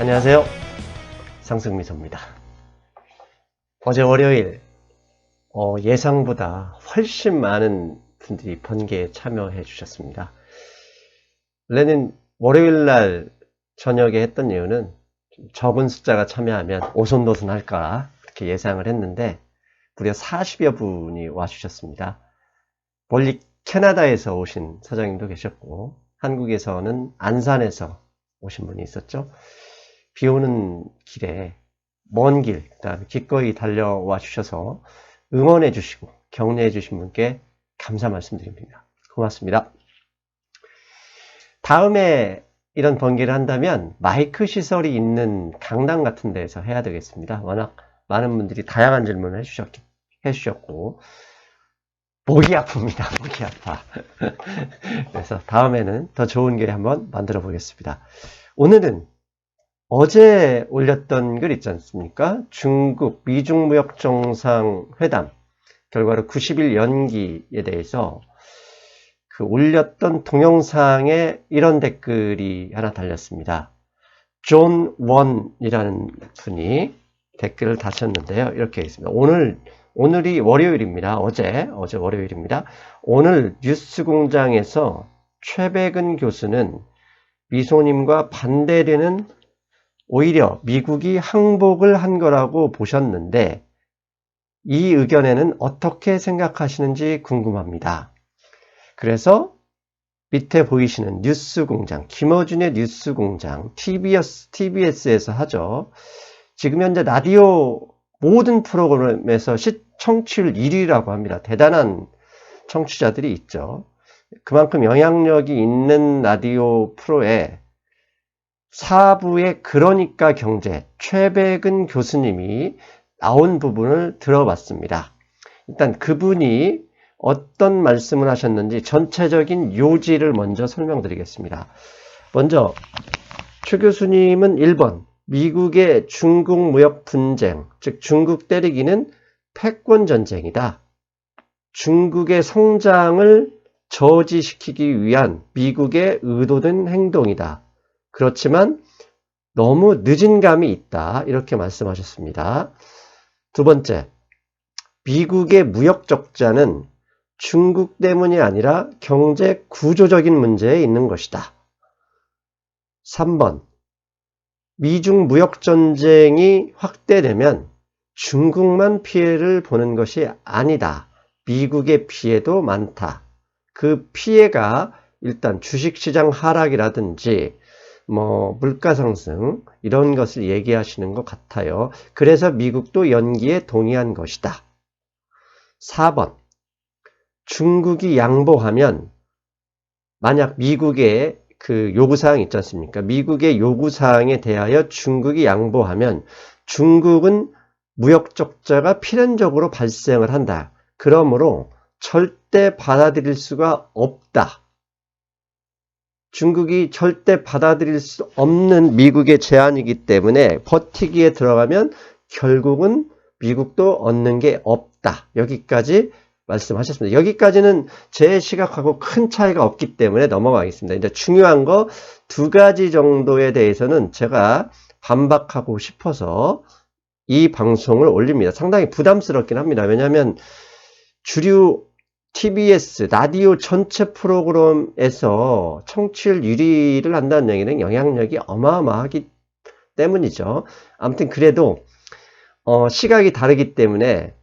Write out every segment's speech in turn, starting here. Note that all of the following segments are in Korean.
안녕하세요. 상승미소입니다. 어제 월요일 예상보다 훨씬 많은 분들이 번개에 참여해 주셨습니다. 원래는 월요일날 저녁에 했던 이유는 적은 숫자가 참여하면 오손도손 할까 그렇게 예상을 했는데 무려 40여 분이 와주셨습니다. 멀리 캐나다에서 오신 사장님도 계셨고 한국에서는 안산에서 오신 분이 있었죠. 비 오는 길에 먼 길, 그다음에 기꺼이 달려와 주셔서 응원해 주시고 격려해 주신 분께 감사 말씀드립니다. 고맙습니다. 다음에 이런 번개를 한다면 마이크 시설이 있는 강당 같은 데서 해야 되겠습니다. 워낙 많은 분들이 다양한 질문을 해주셨고 목이 아픕니다. 목이 아파. 그래서 다음에는 더 좋은 기회 한번 만들어 보겠습니다. 오늘은 어제 올렸던 글 있지 않습니까? 중국 미중 무역 정상회담 결과로 90일 연기에 대해서 그 올렸던 동영상에 이런 댓글이 하나 달렸습니다. 존 원이라는 분이 댓글을 다셨는데요. 이렇게 있습니다. 오늘이 월요일입니다. 어제 월요일입니다. 오늘 뉴스공장에서 최백은 교수는 미소님과 반대되는 오히려 미국이 항복을 한 거라고 보셨는데 이 의견에는 어떻게 생각하시는지 궁금합니다. 그래서 밑에 보이시는 뉴스공장, 김어준의 뉴스공장, TBS에서 하죠. 지금 현재 라디오 모든 프로그램에서 청취율 1위라고 합니다. 대단한 청취자들이 있죠. 그만큼 영향력이 있는 라디오 프로에 4부의 그러니까 경제 최백은 교수님이 나온 부분을 들어봤습니다. 일단 그분이 어떤 말씀을 하셨는지 전체적인 요지를 먼저 설명드리겠습니다. 먼저 최 교수님은 1번 미국의 중국 무역 분쟁, 즉 중국 때리기는 패권 전쟁이다. 중국의 성장을 저지시키기 위한 미국의 의도된 행동이다. 그렇지만 너무 늦은 감이 있다. 이렇게 말씀하셨습니다. 두 번째, 미국의 무역 적자는 중국 때문이 아니라 경제 구조적인 문제에 있는 것이다. 3번, 미중 무역 전쟁이 확대되면 중국만 피해를 보는 것이 아니다. 미국의 피해도 많다. 그 피해가 일단 주식시장 하락이라든지 물가 상승 이런 것을 얘기하시는 것 같아요. 그래서 미국도 연기에 동의한 것이다. 4번, 중국이 양보하면 만약 미국의 그 요구사항 있지 않습니까? 미국의 요구사항에 대하여 중국이 양보하면 중국은 무역 적자가 필연적으로 발생을 한다. 그러므로 절대 받아들일 수가 없다. 중국이 절대 받아들일 수 없는 미국의 제안이기 때문에 버티기에 들어가면 결국은 미국도 얻는 게 없다. 여기까지 말씀하셨습니다. 여기까지는 제 시각하고 큰 차이가 없기 때문에 넘어가겠습니다. 이제 중요한 거 두 가지 정도에 대해서는 제가 반박하고 싶어서 이 방송을 올립니다. 상당히 부담스럽긴 합니다. 왜냐하면 주류 TBS 라디오 전체 프로그램에서 청취율 1위를 한다는 얘기는 영향력이 어마어마하기 때문이죠. 아무튼 그래도 시각이 다르기 때문에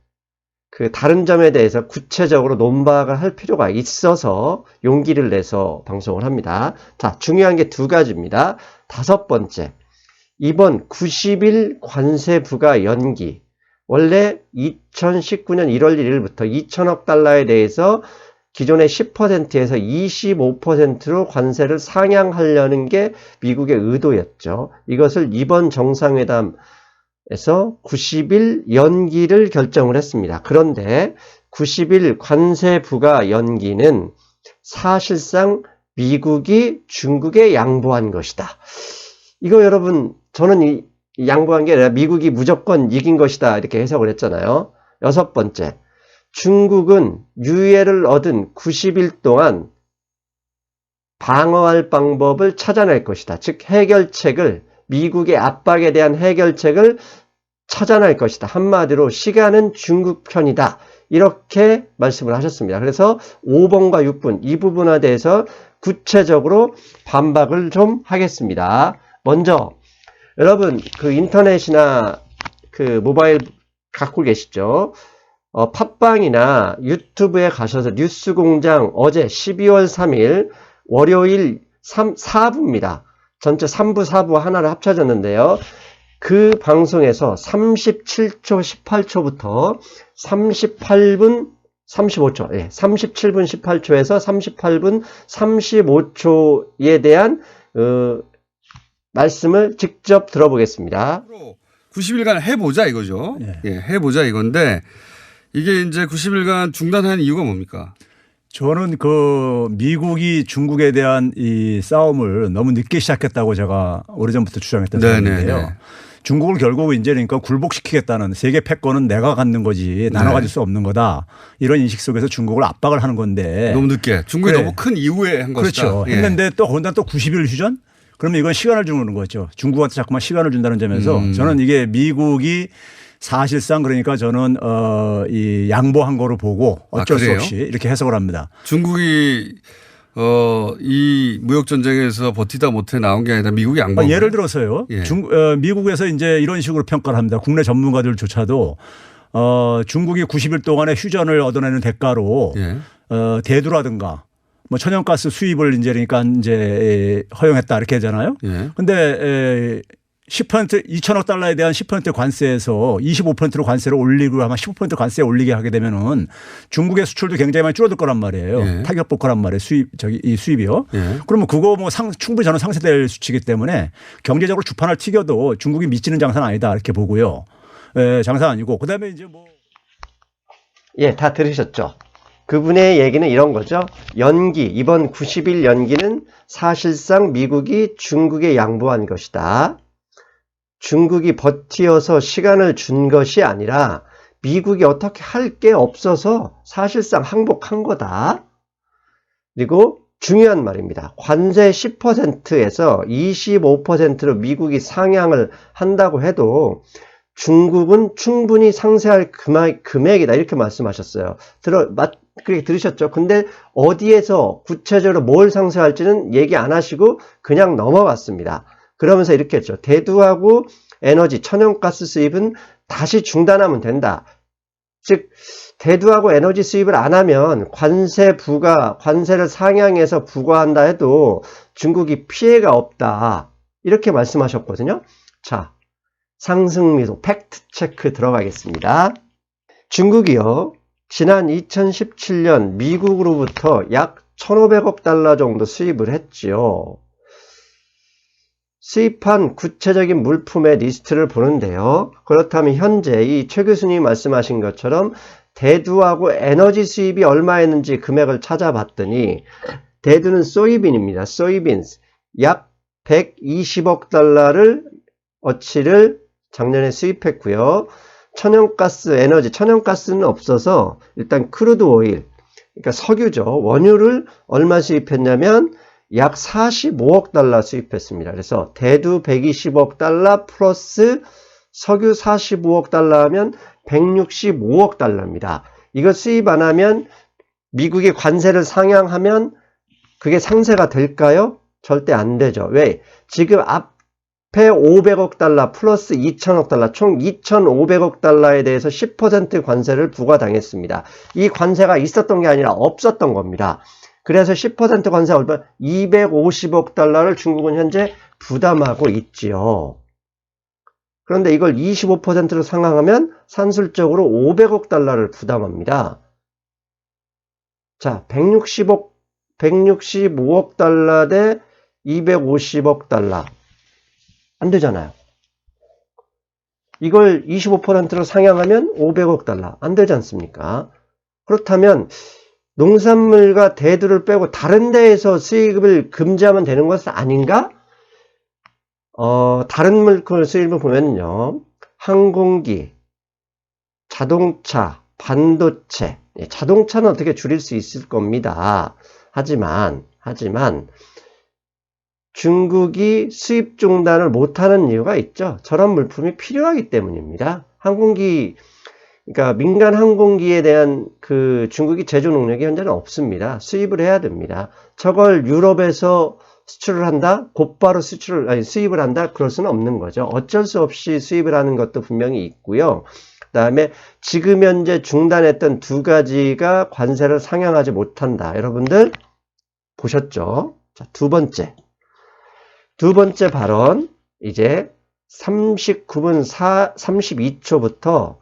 그 다른 점에 대해서 구체적으로 논박을 할 필요가 있어서 용기를 내서 방송을 합니다. 자, 중요한 게 두 가지입니다. 다섯 번째, 이번 90일 관세 부과 연기. 원래 2019년 1월 1일부터 2천억 달러에 대해서 기존의 10%에서 25%로 관세를 상향하려는 게 미국의 의도였죠. 이것을 이번 정상회담에서 90일 연기를 결정을 했습니다. 그런데 90일 관세 부과 연기는 사실상 미국이 중국에 양보한 것이다. 이거 여러분, 저는 양보한 게 아니라 미국이 무조건 이긴 것이다 이렇게 해석을 했잖아요. 여섯 번째, 중국은 유예를 얻은 90일 동안 방어할 방법을 찾아낼 것이다. 즉 해결책을 미국의 압박에 대한 해결책을 찾아낼 것이다. 한마디로 시간은 중국 편이다. 이렇게 말씀을 하셨습니다. 그래서 5번과 6번 이 부분에 대해서 구체적으로 반박을 좀 하겠습니다. 먼저 여러분 그 인터넷이나 그 모바일 갖고 계시죠? 팟빵이나 유튜브에 가셔서 뉴스공장 어제 12월 3일 월요일 4부입니다. 전체 3부, 4부 하나를 합쳐졌는데요. 그 방송에서 37초 18초부터 38분 35초, 37분 18초에서 38분 35초에 대한 말씀을 직접 들어보겠습니다. 90일간 해보자 이거죠. 네. 예, 해보자 이건데 이게 이제 90일간 중단한 이유가 뭡니까? 저는 그 미국이 중국에 대한 이 싸움을 너무 늦게 시작했다고 제가 오래전부터 주장했던 사람인데요. 중국을 결국 이제 그러니까 굴복시키겠다는 세계 패권은 내가 갖는 거지 나눠 가질 수 없는 거다. 이런 인식 속에서 중국을 압박을 하는 건데. 너무 늦게. 중국이 그래. 너무 큰 이후에 한 것이다. 그렇죠. 예. 했는데 또 거기다 또 90일 휴전? 그러면 이건 시간을 주는 거죠. 중국한테 자꾸만 시간을 준다는 점에서 저는 이게 미국이 사실상 그러니까 저는 이 양보한 거로 보고 어쩔 수 없이 이렇게 해석을 합니다. 중국이 이 무역 전쟁에서 버티다 못해 나온 게 아니라 미국이 양보한 예를 들어서요. 예. 미국에서 이제 이런 식으로 평가를 합니다. 국내 전문가들조차도 중국이 90일 동안의 휴전을 얻어내는 대가로 예. 대두라든가 뭐 천연가스 수입을 이제 그러니까 이제 허용했다 이렇게 하잖아요. 예. 근데 10% 2천억 달러에 대한 10% 관세에서 25%로 관세를 올리고 아마 15% 관세 올리게 하게 되면은 중국의 수출도 굉장히 많이 줄어들 거란 말이에요. 예. 타격 볼 거란 말이에요. 이 수입이요. 예. 그러면 그거 뭐 충분히 저는 상쇄될 수치이기 때문에 경제적으로 주판을 튀겨도 중국이 미치는 장사는 아니다 이렇게 보고요. 장사 아니고 그다음에 이제 뭐 예, 다 들으셨죠? 그분의 얘기는 이런 거죠. 이번 90일 연기는 사실상 미국이 중국에 양보한 것이다. 중국이 버티어서 시간을 준 것이 아니라 미국이 어떻게 할 게 없어서 사실상 항복한 거다. 그리고 중요한 말입니다. 관세 10%에서 25%로 미국이 상향을 한다고 해도 중국은 충분히 상쇄할 금액이다. 이렇게 말씀하셨어요. 그렇게 들으셨죠? 근데 어디에서 구체적으로 뭘 상쇄할지는 얘기 안 하시고 그냥 넘어갔습니다. 그러면서 이렇게 했죠. 대두하고 에너지, 천연가스 수입은 다시 중단하면 된다. 즉 대두하고 에너지 수입을 안 하면 관세를 상향해서 부과한다 해도 중국이 피해가 없다. 이렇게 말씀하셨거든요. 자, 상승미소 팩트 체크 들어가겠습니다. 중국이요. 지난 2017년 미국으로부터 약 1,500억 달러 정도 수입을 했지요. 수입한 구체적인 물품의 리스트를 보는데요. 그렇다면 현재 이 최 교수님이 말씀하신 것처럼 대두하고 에너지 수입이 얼마였는지 금액을 찾아봤더니 대두는 소이빈입니다. 소이빈스 약 120억 달러를 어치를 작년에 수입했고요. 천연가스 에너지, 천연가스는 없어서 일단 크루드 오일, 그러니까 석유죠. 원유를 얼마 수입했냐면 약 45억 달러 수입했습니다. 그래서 대두 120억 달러 플러스 석유 45억 달러 하면 165억 달러입니다. 이거 수입 안 하면 미국이 관세를 상향하면 그게 상쇄가 될까요? 절대 안 되죠. 왜? 지금 앞에 500억 달러 플러스 2천억 달러 총 2,500억 달러에 대해서 10% 관세를 부과당했습니다. 이 관세가 있었던 게 아니라 없었던 겁니다. 그래서 10% 관세 얼마 250억 달러를 중국은 현재 부담하고 있지요. 그런데 이걸 25%로 상향하면 산술적으로 500억 달러를 부담합니다. 자, 165억 달러 대 250억 달러. 안 되잖아요. 이걸 25%로 상향하면 500억 달러. 안 되지 않습니까? 그렇다면 농산물과 대두를 빼고 다른 데에서 수입을 금지하면 되는 것은 아닌가? 다른 물건 수입을 보면요. 항공기, 자동차, 반도체. 자동차는 어떻게 줄일 수 있을 겁니다. 하지만 중국이 수입 중단을 못하는 이유가 있죠. 저런 물품이 필요하기 때문입니다. 항공기, 그러니까 민간 항공기에 대한 그 중국이 제조 능력이 현재는 없습니다. 수입을 해야 됩니다. 저걸 유럽에서 수출을 한다? 곧바로 수입을 한다? 그럴 수는 없는 거죠. 어쩔 수 없이 수입을 하는 것도 분명히 있고요. 그 다음에 지금 현재 중단했던 두 가지가 관세를 상향하지 못한다. 여러분들 보셨죠? 자, 두 번째 발언, 이제 39분 32초부터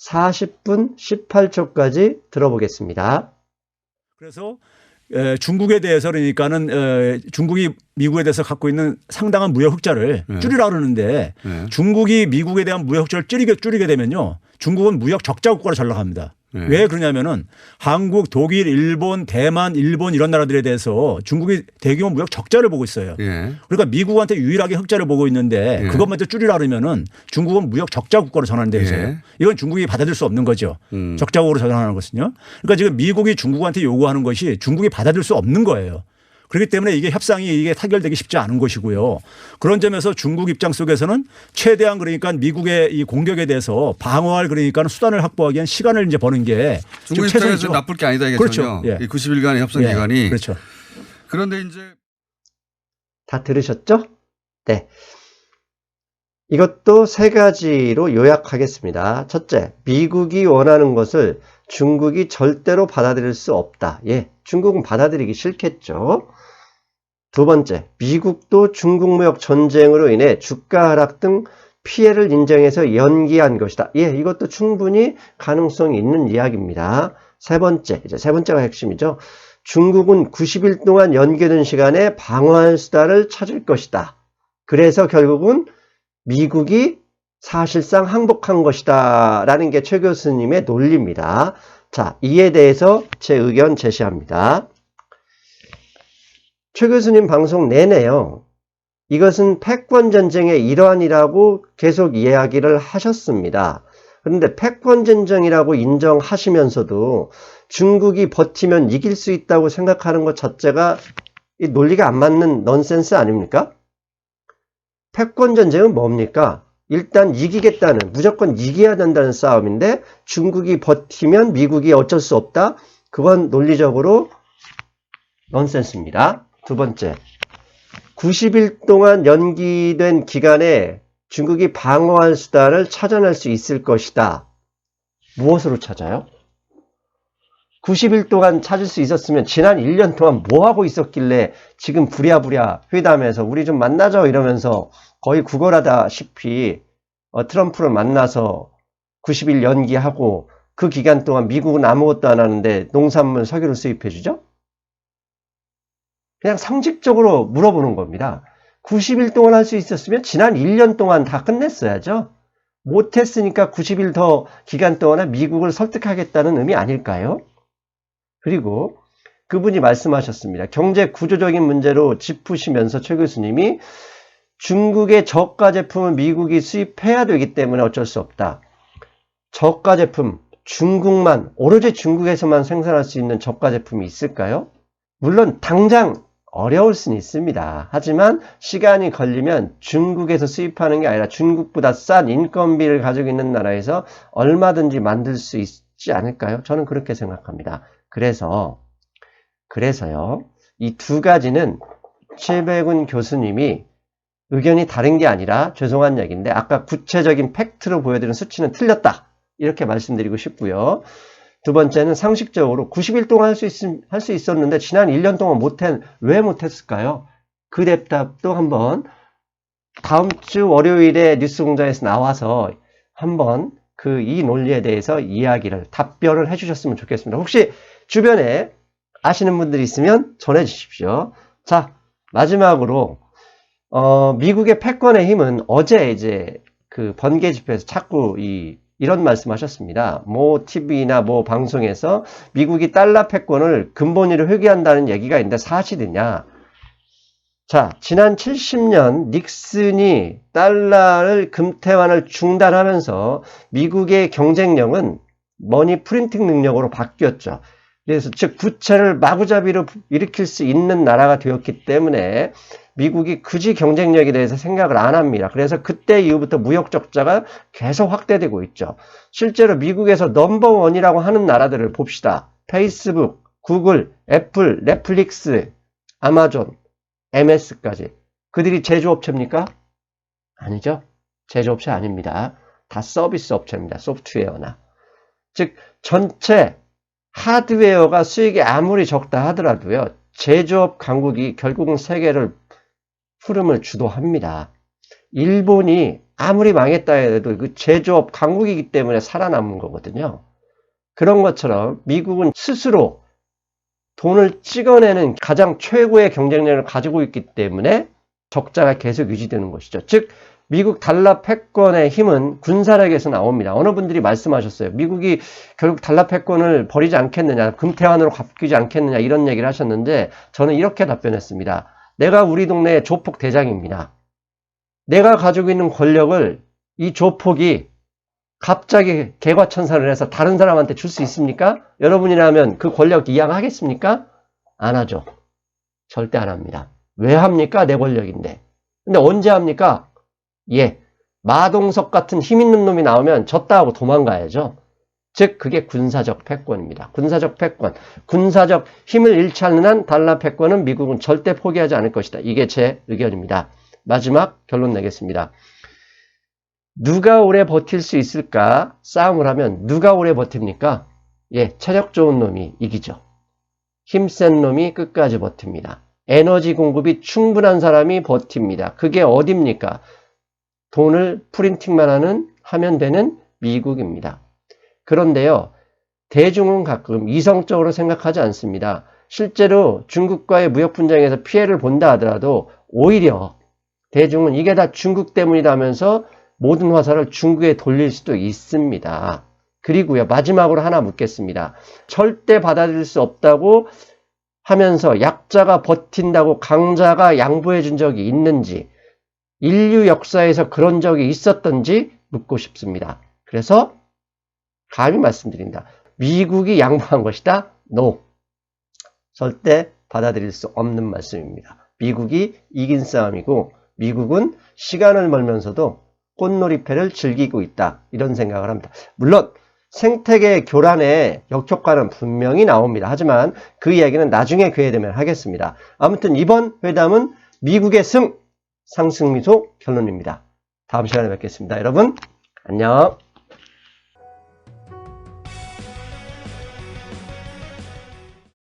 40분 18초까지 들어보겠습니다. 그래서 중국에 대해서 그러니까는 중국이 미국에 대해서 갖고 있는 상당한 무역 흑자를 줄이라 그러는데 중국이 미국에 대한 무역 흑자를 줄이게 되면요. 중국은 무역 적자 국가로 전락합니다. 왜 그러냐면은 한국, 독일, 일본, 대만, 일본 이런 나라들에 대해서 중국이 대규모 무역 적자를 보고 있어요. 그러니까 미국한테 유일하게 흑자를 보고 있는데 그것만 줄이라 그러면은 중국은 무역 적자 국가로 전환돼 있어요. 이건 중국이 받아들일 수 없는 거죠. 적자국으로 전환하는 것은요. 그러니까 지금 미국이 중국한테 요구하는 것이 중국이 받아들일 수 없는 거예요. 그렇기 때문에 이게 협상이 이게 타결되기 쉽지 않은 것이고요. 그런 점에서 중국 입장 속에서는 최대한 그러니까 미국의 이 공격에 대해서 방어할 그러니까 수단을 확보하기 위한 시간을 이제 버는 게 중국 입장에서 나쁠 게 아니다 이겠죠. 그렇죠. 예. 이 90일간의 협상 기간이. 그렇죠. 그런데 이제 다 들으셨죠? 네. 이것도 세 가지로 요약하겠습니다. 첫째, 미국이 원하는 것을 중국이 절대로 받아들일 수 없다. 예, 중국은 받아들이기 싫겠죠. 두 번째, 미국도 중국 무역 전쟁으로 인해 주가 하락 등 피해를 인정해서 연기한 것이다. 예, 이것도 충분히 가능성이 있는 이야기입니다. 세 번째, 이제 세 번째가 핵심이죠. 중국은 90일 동안 연기된 시간에 방어할 수단을 찾을 것이다. 그래서 결국은 미국이 사실상 항복한 것이다 라는 게 최 교수님의 논리입니다. 자, 이에 대해서 제 의견 제시합니다. 최 교수님 방송 내내요. 이것은 패권 전쟁의 일환이라고 계속 이야기를 하셨습니다. 그런데 패권 전쟁이라고 인정하시면서도 중국이 버티면 이길 수 있다고 생각하는 것 자체가 이 논리가 안 맞는 넌센스 아닙니까? 패권 전쟁은 뭡니까? 일단 이기겠다는, 무조건 이겨야 된다는 싸움인데 중국이 버티면 미국이 어쩔 수 없다? 그건 논리적으로 넌센스입니다. 두 번째, 90일 동안 연기된 기간에 중국이 방어할 수단을 찾아낼 수 있을 것이다. 무엇으로 찾아요? 90일 동안 찾을 수 있었으면 지난 1년 동안 뭐 하고 있었길래 지금 부랴부랴 회담에서 우리 좀 만나죠 이러면서 거의 구걸하다시피 트럼프를 만나서 90일 연기하고 그 기간 동안 미국은 아무것도 안 하는데 농산물 석유를 수입해 주죠? 그냥 상식적으로 물어보는 겁니다. 90일 동안 할 수 있었으면 지난 1년 동안 다 끝냈어야죠. 못했으니까 90일 더 기간 동안에 미국을 설득하겠다는 의미 아닐까요? 그리고 그분이 말씀하셨습니다. 경제 구조적인 문제로 짚으시면서 최 교수님이 중국의 저가 제품을 미국이 수입해야 되기 때문에 어쩔 수 없다. 저가 제품, 중국만, 오로지 중국에서만 생산할 수 있는 저가 제품이 있을까요? 물론 당장 어려울 수는 있습니다. 하지만 시간이 걸리면 중국에서 수입하는 게 아니라 중국보다 싼 인건비를 가지고 있는 나라에서 얼마든지 만들 수 있지 않을까요? 저는 그렇게 생각합니다. 그래서요. 이 두 가지는 최백운 교수님이 의견이 다른 게 아니라 죄송한 얘기인데 아까 구체적인 팩트로 보여드린 수치는 틀렸다. 이렇게 말씀드리고 싶고요. 두 번째는 상식적으로 90일 동안 할 수 있었는데 지난 1년 동안 왜 못했을까요? 그 대답도 한번 다음 주 월요일에 뉴스공장에서 나와서 한번 이 논리에 대해서 답변을 해주셨으면 좋겠습니다. 혹시 주변에 아시는 분들이 있으면 전해 주십시오. 자, 마지막으로 미국의 패권의 힘은 어제 이제 그 번개 집회에서 자꾸 이런 말씀하셨습니다. 뭐 TV나 뭐 방송에서 미국이 달러 패권을 근본위로 회귀한다는 얘기가 있는데 사실이냐? 자, 지난 70년 닉슨이 달러를 금태환을 중단하면서 미국의 경쟁력은 머니 프린팅 능력으로 바뀌었죠. 그래서 즉 부채를 마구잡이로 일으킬 수 있는 나라가 되었기 때문에 미국이 굳이 경쟁력에 대해서 생각을 안 합니다. 그래서 그때 이후부터 무역 적자가 계속 확대되고 있죠. 실제로 미국에서 넘버원이라고 하는 나라들을 봅시다. 페이스북, 구글, 애플, 넷플릭스, 아마존, MS까지. 그들이 제조업체입니까? 아니죠. 제조업체 아닙니다. 다 서비스 업체입니다. 소프트웨어나. 즉 전체 하드웨어가 수익이 아무리 적다 하더라도요. 제조업 강국이 결국은 세계를 흐름을 주도합니다. 일본이 아무리 망했다 해도 그 제조업 강국이기 때문에 살아남은 거거든요. 그런 것처럼 미국은 스스로 돈을 찍어내는 가장 최고의 경쟁력을 가지고 있기 때문에 적자가 계속 유지되는 것이죠. 즉 미국 달러 패권의 힘은 군사력에서 나옵니다. 어느 분들이 말씀하셨어요. 미국이 결국 달러 패권을 버리지 않겠느냐, 금태환으로 갚이지 않겠느냐 이런 얘기를 하셨는데 저는 이렇게 답변했습니다. 내가 우리 동네의 조폭 대장입니다. 내가 가지고 있는 권력을 이 조폭이 갑자기 개과천선을 해서 다른 사람한테 줄 수 있습니까? 여러분이라면 그 권력 이양하겠습니까? 안 하죠. 절대 안 합니다. 왜 합니까? 내 권력인데. 근데 언제 합니까? 예, 마동석 같은 힘 있는 놈이 나오면 졌다 하고 도망가야죠. 즉 그게 군사적 패권입니다. 군사적 패권, 군사적 힘을 잃지 않는 한 달러 패권은 미국은 절대 포기하지 않을 것이다. 이게 제 의견입니다. 마지막 결론 내겠습니다. 누가 오래 버틸 수 있을까 싸움을 하면 누가 오래 버팁니까? 예, 체력 좋은 놈이 이기죠. 힘센 놈이 끝까지 버팁니다. 에너지 공급이 충분한 사람이 버팁니다. 그게 어딥니까? 돈을 프린팅만 하면 되는 미국입니다. 그런데요, 대중은 가끔 이성적으로 생각하지 않습니다. 실제로 중국과의 무역 분쟁에서 피해를 본다 하더라도 오히려 대중은 이게 다 중국 때문이라면서 모든 화살을 중국에 돌릴 수도 있습니다. 그리고요, 마지막으로 하나 묻겠습니다. 절대 받아들일 수 없다고 하면서 약자가 버틴다고 강자가 양보해 준 적이 있는지, 인류 역사에서 그런 적이 있었던지 묻고 싶습니다. 그래서 감히 말씀드립니다. 미국이 양보한 것이다? No. 절대 받아들일 수 없는 말씀입니다. 미국이 이긴 싸움이고 미국은 시간을 벌면서도 꽃놀이패를 즐기고 있다. 이런 생각을 합니다. 물론 생태계 교란의 역효과는 분명히 나옵니다. 하지만 그 이야기는 나중에 기회 되면 하겠습니다. 아무튼 이번 회담은 미국의 상승미소 결론입니다. 다음 시간에 뵙겠습니다. 여러분 안녕.